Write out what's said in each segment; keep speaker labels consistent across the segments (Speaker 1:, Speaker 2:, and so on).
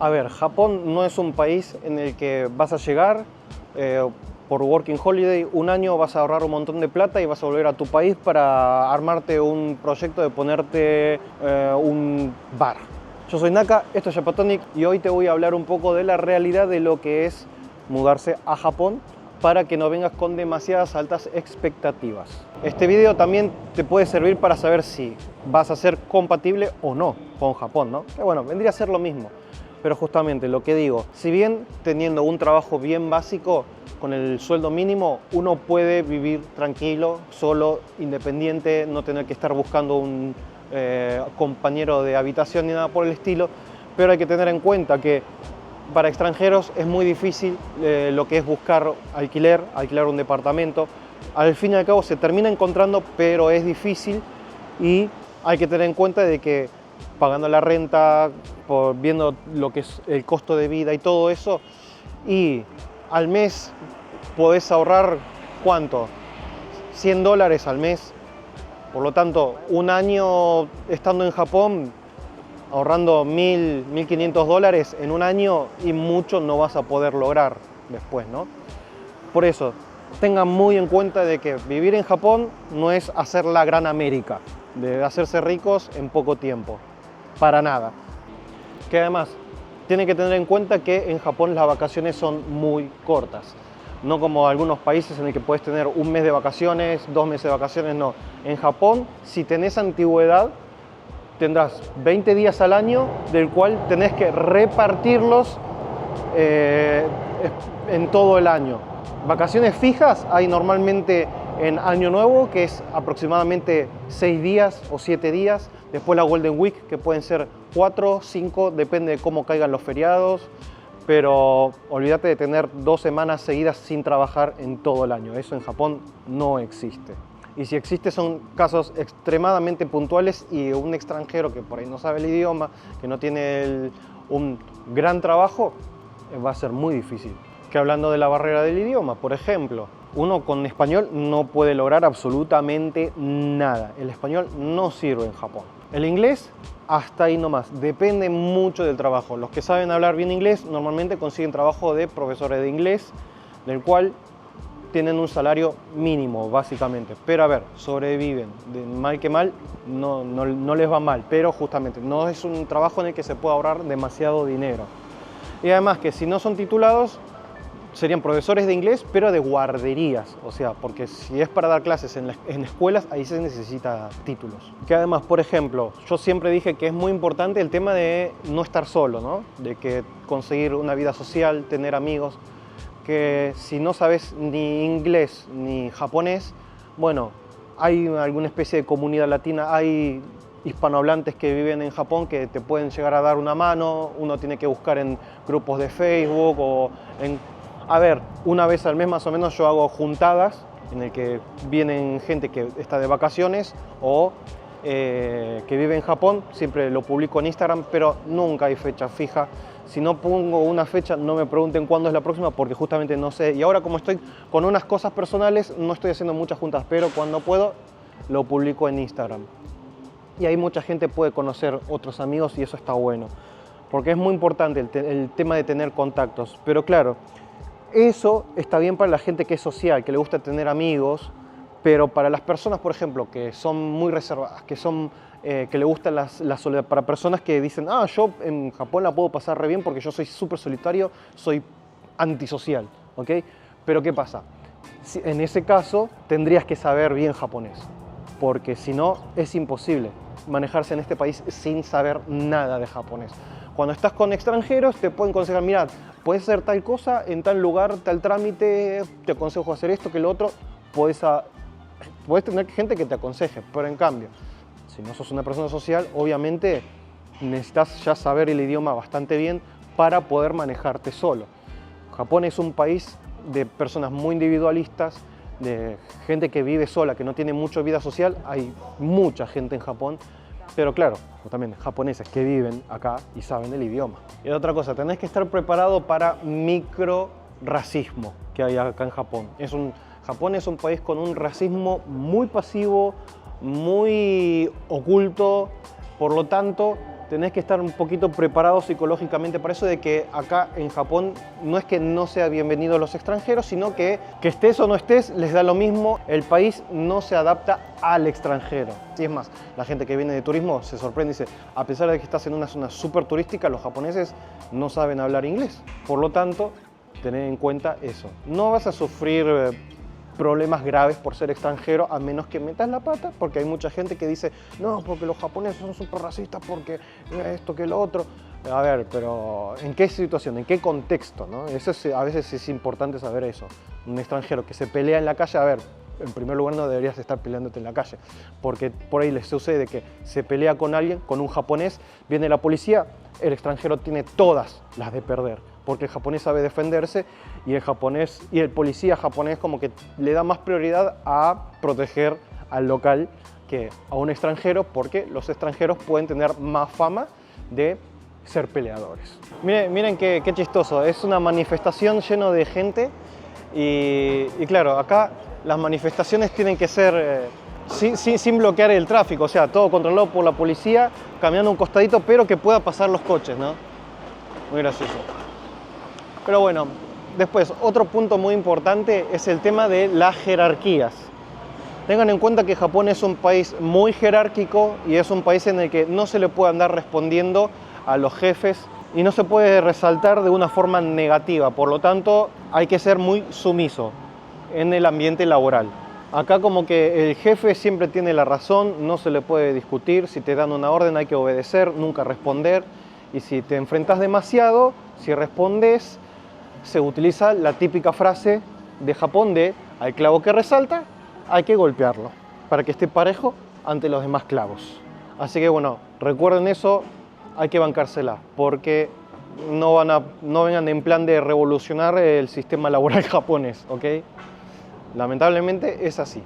Speaker 1: A ver, Japón no es un país en el que vas a llegar por Working Holiday, un año vas a ahorrar un montón de plata y vas a volver a tu país para armarte un proyecto de ponerte un bar. Yo soy Naka, esto es Japatonic y hoy te voy a hablar un poco de la realidad de lo que es mudarse a Japón para que no vengas con demasiadas altas expectativas. Este video también te puede servir para saber si vas a ser compatible o no con Japón, ¿no? Que bueno, vendría a ser lo mismo. Pero justamente lo que digo, si bien teniendo un trabajo bien básico, con el sueldo mínimo, uno puede vivir tranquilo, solo, independiente, no tener que estar buscando un compañero de habitación ni nada por el estilo, pero hay que tener en cuenta que para extranjeros es muy difícil lo que es buscar alquilar un departamento. Al fin y al cabo se termina encontrando, pero es difícil y hay que tener en cuenta de que pagando la renta, viendo lo que es el costo de vida y todo eso, y al mes podés ahorrar, ¿cuánto? $100 al mes. Por lo tanto, un año estando en Japón, ahorrando $1.500 en un año y mucho no vas a poder lograr después, ¿no? Por eso, tengan muy en cuenta de que vivir en Japón no es hacer la gran América, de hacerse ricos en poco tiempo, para nada. Que además, tienen que tener en cuenta que en Japón las vacaciones son muy cortas. No como algunos países en el que puedes tener un mes de vacaciones, 2 meses de vacaciones, no. En Japón, si tenés antigüedad, tendrás 20 días al año, del cual tenés que repartirlos en todo el año. Vacaciones fijas hay normalmente en Año Nuevo, que es aproximadamente 6 días o 7 días. Después la Golden Week, que pueden ser 4, 5, depende de cómo caigan los feriados. Pero olvídate de tener 2 semanas seguidas sin trabajar en todo el año. Eso en Japón no existe. Y si existe son casos extremadamente puntuales y un extranjero que por ahí no sabe el idioma, que no tiene un gran trabajo, va a ser muy difícil. Que hablando de la barrera del idioma, por ejemplo, uno con español no puede lograr absolutamente nada. El español no sirve en Japón. El inglés, hasta ahí nomás, depende mucho del trabajo. Los que saben hablar bien inglés normalmente consiguen trabajo de profesores de inglés, del cual tienen un salario mínimo, básicamente. Pero a ver, sobreviven. De mal que mal, no les va mal. Pero justamente no es un trabajo en el que se pueda ahorrar demasiado dinero. Y además que si no son titulados, serían profesores de inglés, pero de guarderías. O sea, porque si es para dar clases en escuelas, ahí se necesita títulos. Que además, por ejemplo, yo siempre dije que es muy importante el tema de no estar solo, ¿no? De que conseguir una vida social, tener amigos. Que si no sabes ni inglés ni japonés, bueno, hay alguna especie de comunidad latina, hay hispanohablantes que viven en Japón que te pueden llegar a dar una mano. Uno tiene que buscar en grupos de Facebook o en... A ver, una vez al mes más o menos yo hago juntadas en el que vienen gente que está de vacaciones o que vive en Japón. Siempre lo publico en Instagram, pero nunca hay fecha fija. Si no pongo una fecha, no me pregunten cuándo es la próxima porque justamente no sé. Y ahora como estoy con unas cosas personales, no estoy haciendo muchas juntas, pero cuando puedo lo publico en Instagram. Y ahí mucha gente puede conocer otros amigos y eso está bueno. Porque es muy importante el tema de tener contactos. Pero claro, eso está bien para la gente que es social, que le gusta tener amigos, pero para las personas, por ejemplo, que son muy reservadas, que le gusta la soledad, para personas que dicen, yo en Japón la puedo pasar re bien porque yo soy súper solitario, soy antisocial, ¿ok? Pero ¿qué pasa? En ese caso tendrías que saber bien japonés, porque si no es imposible manejarse en este país sin saber nada de japonés. Cuando estás con extranjeros te pueden aconsejar, mira, puedes hacer tal cosa en tal lugar, tal trámite, te aconsejo hacer esto, que lo otro. Puedes tener gente que te aconseje, pero en cambio, si no sos una persona social, obviamente necesitas ya saber el idioma bastante bien para poder manejarte solo. Japón es un país de personas muy individualistas, de gente que vive sola, que no tiene mucha vida social. Hay mucha gente en Japón, pero claro, también japoneses que viven acá y saben el idioma. Y otra cosa, tenés que estar preparado para micro-racismo que hay acá en Japón. Japón es un país con un racismo muy pasivo, muy oculto. Por lo tanto, tenés que estar un poquito preparado psicológicamente para eso, de que acá en Japón no es que no sea bienvenido a los extranjeros, sino que estés o no estés, les da lo mismo. El país no se adapta al extranjero. Y es más, la gente que viene de turismo se sorprende y dice, a pesar de que estás en una zona súper turística, los japoneses no saben hablar inglés. Por lo tanto, tener en cuenta eso. No vas a sufrir problemas graves por ser extranjero, a menos que metas la pata, porque hay mucha gente que dice, no, porque los japoneses son súper racistas, porque esto, que lo otro. A ver, pero ¿en qué situación, en qué contexto, ¿no? Eso a veces es importante saber eso. Un extranjero que se pelea en la calle, a ver, en primer lugar no deberías estar peleándote en la calle, porque por ahí les sucede que se pelea con alguien, con un japonés, viene la policía, el extranjero tiene todas las de perder, porque el japonés sabe defenderse y el policía japonés como que le da más prioridad a proteger al local que a un extranjero, porque los extranjeros pueden tener más fama de ser peleadores. Miren qué chistoso, es una manifestación lleno de gente y claro, acá las manifestaciones tienen que ser sin bloquear el tráfico, o sea, todo controlado por la policía, caminando un costadito, pero que pueda pasar los coches, ¿no? Muy gracioso. Pero bueno, después, otro punto muy importante es el tema de las jerarquías. Tengan en cuenta que Japón es un país muy jerárquico y es un país en el que no se le puede andar respondiendo a los jefes y no se puede resaltar de una forma negativa. Por lo tanto, hay que ser muy sumiso en el ambiente laboral. Acá como que el jefe siempre tiene la razón, no se le puede discutir. Si te dan una orden hay que obedecer, nunca responder. Y si te enfrentas demasiado, si respondes, se utiliza la típica frase de Japón de al clavo que resalta, hay que golpearlo para que esté parejo ante los demás clavos. Así que bueno, recuerden eso, hay que bancársela, porque no vengan en plan de revolucionar el sistema laboral japonés, ¿ok? Lamentablemente es así.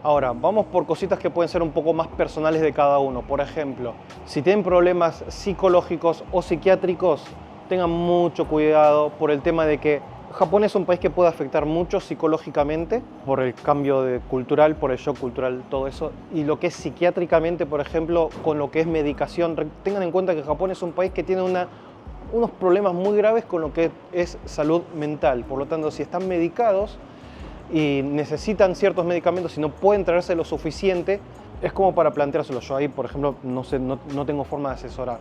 Speaker 1: Ahora, vamos por cositas que pueden ser un poco más personales de cada uno. Por ejemplo, si tienen problemas psicológicos o psiquiátricos, tengan mucho cuidado por el tema de que Japón es un país que puede afectar mucho psicológicamente por el cambio cultural, por el shock cultural, todo eso. Y lo que es psiquiátricamente, por ejemplo, con lo que es medicación, tengan en cuenta que Japón es un país que tiene unos problemas muy graves con lo que es salud mental. Por lo tanto, si están medicados y necesitan ciertos medicamentos y no pueden traerse lo suficiente, es como para planteárselo. Yo ahí, por ejemplo, no tengo forma de asesorar.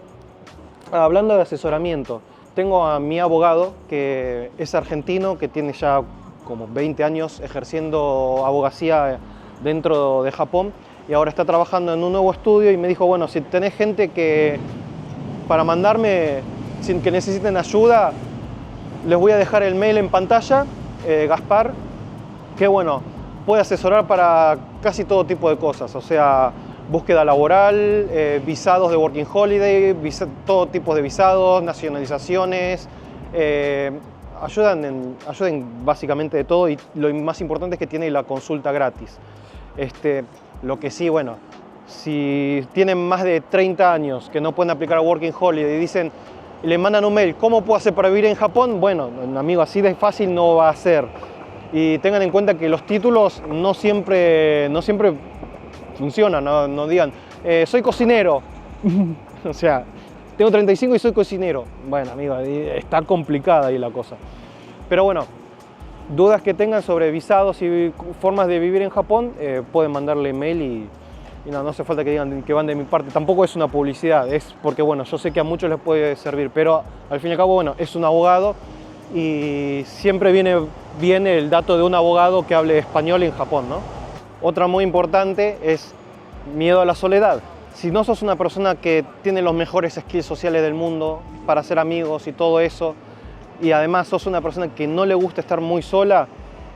Speaker 1: Hablando de asesoramiento, tengo a mi abogado, que es argentino, que tiene ya como 20 años ejerciendo abogacía dentro de Japón y ahora está trabajando en un nuevo estudio y me dijo, bueno, si tenés gente que para mandarme, sin que necesiten ayuda, les voy a dejar el mail en pantalla, Gaspar, que bueno, puede asesorar para casi todo tipo de cosas, o sea, búsqueda laboral, visados de Working Holiday, todo tipo de visados, nacionalizaciones, ayudan básicamente de todo y lo más importante es que tiene la consulta gratis. Lo que sí, bueno, si tienen más de 30 años que no pueden aplicar a Working Holiday y dicen, y le mandan un mail, ¿cómo puedo hacer para vivir en Japón? Bueno, amigo, así de fácil no va a ser. Y tengan en cuenta que los títulos no siempre funcionan, no digan, soy cocinero, o sea, tengo 35 y soy cocinero. Bueno, amigo, está complicada ahí la cosa. Pero bueno, dudas que tengan sobre visados y formas de vivir en Japón, pueden mandarle email y no hace falta que digan que van de mi parte. Tampoco es una publicidad, es porque bueno, yo sé que a muchos les puede servir, pero al fin y al cabo, bueno, es un abogado y siempre viene bien el dato de un abogado que hable español en Japón, ¿no? Otra muy importante es miedo a la soledad. Si no sos una persona que tiene los mejores skills sociales del mundo para hacer amigos y todo eso, y además sos una persona que no le gusta estar muy sola,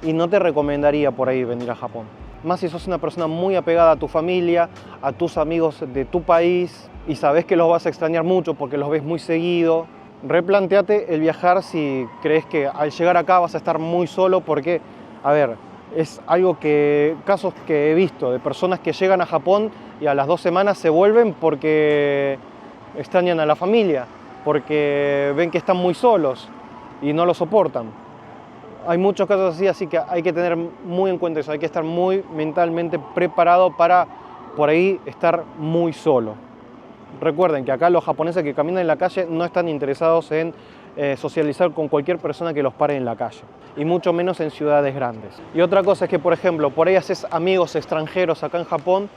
Speaker 1: y no te recomendaría por ahí venir a Japón. Más si sos una persona muy apegada a tu familia, a tus amigos de tu país, y sabes que los vas a extrañar mucho porque los ves muy seguido, replanteate el viajar si crees que al llegar acá vas a estar muy solo, porque, a ver, es casos que he visto de personas que llegan a Japón y a las 2 semanas se vuelven porque extrañan a la familia, porque ven que están muy solos y no lo soportan. Hay muchos casos así que hay que tener muy en cuenta eso, hay que estar muy mentalmente preparado para por ahí estar muy solo. Recuerden que acá los japoneses que caminan en la calle no están interesados en socializar con cualquier persona que los pare en la calle, y mucho menos en ciudades grandes. Y otra cosa es que, por ejemplo, por ahí haces amigos extranjeros acá en Japón,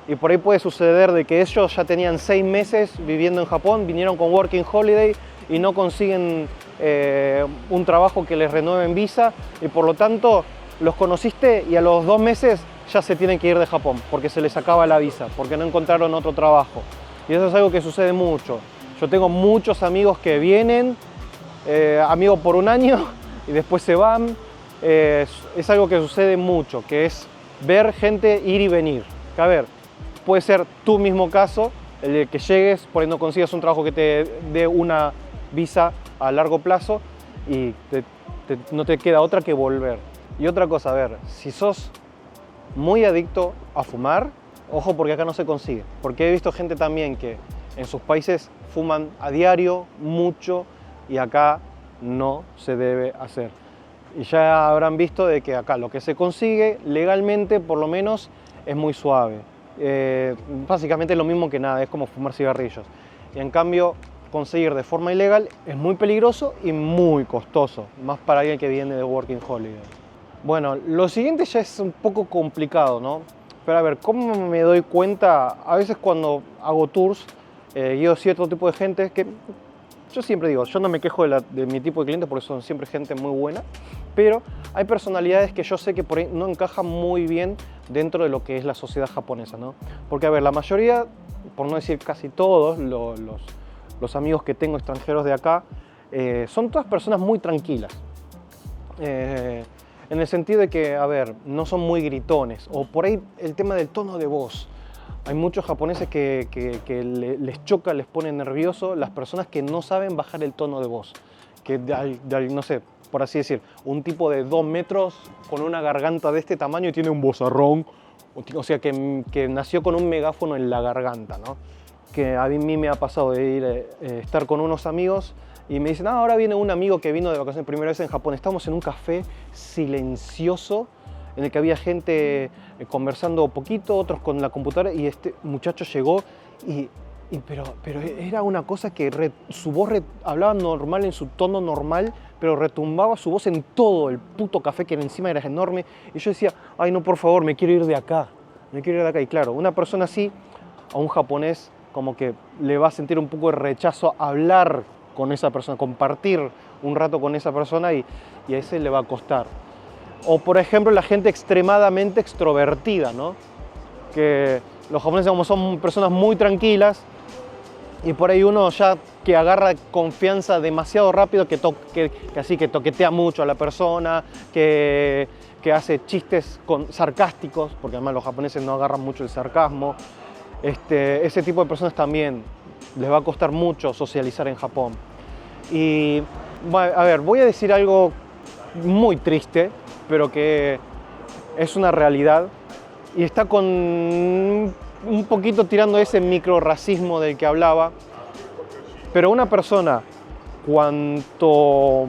Speaker 1: y por ahí puede suceder de que ellos ya tenían 6 meses viviendo en Japón, vinieron con Working Holiday y no consiguen un trabajo que les renueven visa, y por lo tanto los conociste y a los 2 meses ya se tienen que ir de Japón porque se les acaba la visa, porque no encontraron otro trabajo. Y eso es algo que sucede mucho. Yo tengo muchos amigos que vienen, amigos por un año y después se van. Es algo que sucede mucho, que es ver gente ir y venir. Que a ver, puede ser tu mismo caso, el de que llegues, por ahí no consigas un trabajo que te dé una visa a largo plazo y no te queda otra que volver. Y otra cosa, a ver, si sos muy adicto a fumar, ojo, porque acá no se consigue. Porque he visto gente también que en sus países fuman a diario, mucho, y acá no se debe hacer. Y ya habrán visto de que acá lo que se consigue legalmente, por lo menos, es muy suave. Básicamente es lo mismo que nada, es como fumar cigarrillos. Y en cambio, conseguir de forma ilegal es muy peligroso y muy costoso, más para alguien que viene de Working Holiday. Bueno, lo siguiente ya es un poco complicado, ¿no? Pero a ver, ¿cómo me doy cuenta? A veces cuando hago tours, guío cierto tipo de gente que yo siempre digo, yo no me quejo de mi tipo de clientes porque son siempre gente muy buena, pero hay personalidades que yo sé que por ahí no encajan muy bien dentro de lo que es la sociedad japonesa, ¿no? Porque a ver, la mayoría, por no decir casi todos, los amigos que tengo extranjeros de acá, son todas personas muy tranquilas. En el sentido de que, a ver, no son muy gritones, o por ahí el tema del tono de voz. Hay muchos japoneses que les choca, les pone nervioso las personas que no saben bajar el tono de voz. Que, no sé, por así decir, un tipo de 2 metros con una garganta de este tamaño y tiene un vozarrón, o sea, que nació con un megáfono en la garganta, ¿no? Que a mí me ha pasado de ir estar con unos amigos y me dicen, ahora viene un amigo que vino de vacaciones primera vez en Japón. Estamos en un café silencioso en el que había gente conversando poquito, otros con la computadora, y este muchacho llegó pero era una cosa que su voz hablaba normal en su tono normal, pero retumbaba su voz en todo el puto café, que encima era enorme, y yo decía, ay no, por favor, me quiero ir de acá, y claro, una persona así, a un japonés, como que le va a sentir un poco de rechazo hablar con esa persona, compartir un rato con esa persona, y a ese le va a costar. O por ejemplo la gente extremadamente extrovertida, ¿no? Que los japoneses, como son personas muy tranquilas, y por ahí uno ya que agarra confianza demasiado rápido, que así que toquetea mucho a la persona, que hace chistes sarcásticos, porque además los japoneses no agarran mucho el sarcasmo. Ese tipo de personas también les va a costar mucho socializar en Japón. Y a ver, voy a decir algo muy triste, pero que es una realidad y está con un poquito tirando ese microrracismo del que hablaba. Pero una persona, cuanto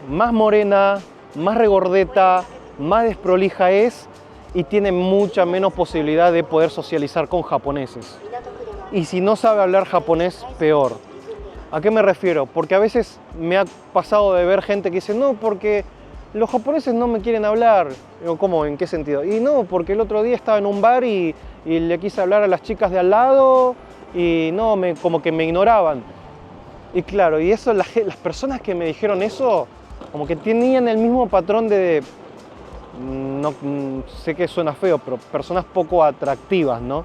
Speaker 1: más morena, más regordeta, más desprolija es, y tiene mucha menos posibilidad de poder socializar con japoneses. Y si no sabe hablar japonés, peor. ¿A qué me refiero? Porque a veces me ha pasado de ver gente que dice, no, porque los japoneses no me quieren hablar. Digo, ¿cómo? ¿En qué sentido? Y no, porque el otro día estaba en un bar y le quise hablar a las chicas de al lado y no, como que me ignoraban. Y claro, y eso, las personas que me dijeron eso, como que tenían el mismo patrón de no sé que suena feo, pero personas poco atractivas, ¿no?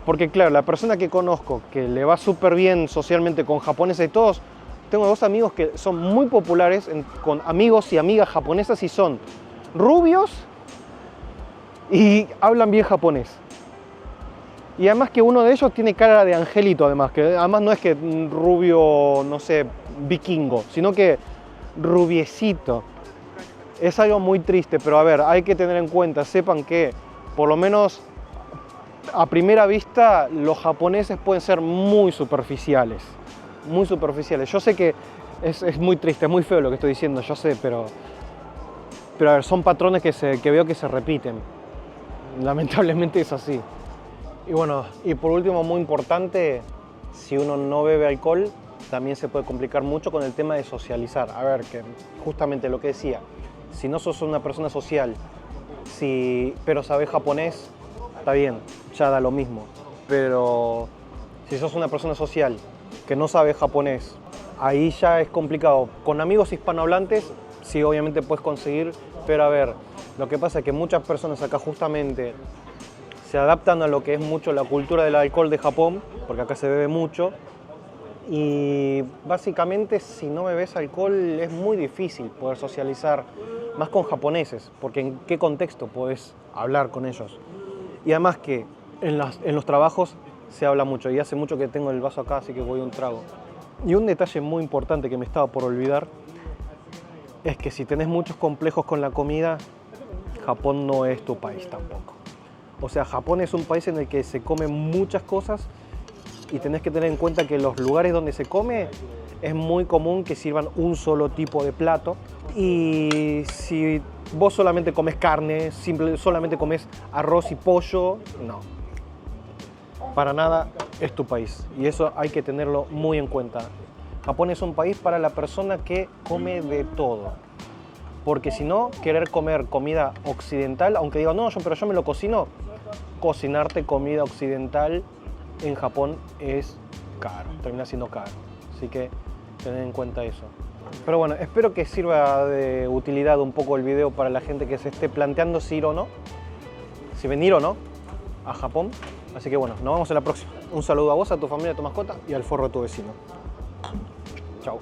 Speaker 1: Porque claro, la persona que conozco, que le va súper bien socialmente con japoneses y todos, tengo 2 amigos que son muy populares con amigos y amigas japonesas y son rubios y hablan bien japonés. Y además que uno de ellos tiene cara de angelito, además, que además no es que rubio, no sé, vikingo, sino que rubiecito. Es algo muy triste, pero a ver, hay que tener en cuenta, sepan que por lo menos a primera vista los japoneses pueden ser muy superficiales. Muy superficiales. Yo sé que es muy triste, es muy feo lo que estoy diciendo, yo sé, pero a ver, son patrones que veo que se repiten. Lamentablemente es así. Y bueno, y por último, muy importante, si uno no bebe alcohol, también se puede complicar mucho con el tema de socializar. A ver, que justamente lo que decía, si no sos una persona social, pero sabes japonés, está bien, ya da lo mismo. Pero si sos una persona social que no sabe japonés, ahí ya es complicado. Con amigos hispanohablantes, sí, obviamente puedes conseguir, pero a ver, lo que pasa es que muchas personas acá justamente se adaptan a lo que es mucho la cultura del alcohol de Japón, porque acá se bebe mucho, y básicamente si no bebes alcohol es muy difícil poder socializar, más con japoneses, porque en qué contexto podés hablar con ellos. Y además que en los trabajos se habla mucho, y hace mucho que tengo el vaso acá, así que voy a un trago. Y un detalle muy importante que me estaba por olvidar es que si tenés muchos complejos con la comida, Japón no es tu país tampoco. O sea, Japón es un país en el que se comen muchas cosas y tenés que tener en cuenta que los lugares donde se come es muy común que sirvan un solo tipo de plato. Y si vos solamente comes carne, solamente comes arroz y pollo, no. Para nada es tu país. Y eso hay que tenerlo muy en cuenta. Japón es un país para la persona que come de todo. Porque si no, querer comer comida occidental, aunque diga, no, pero yo me lo cocino, cocinarte comida occidental en Japón es caro, termina siendo caro. Así que tened en cuenta eso. Pero bueno, espero que sirva de utilidad un poco el video para la gente que se esté planteando si ir o no, si venir o no a Japón. Así que bueno, nos vemos en la próxima. Un saludo a vos, a tu familia, a tu mascota y al forro de tu vecino. Chao.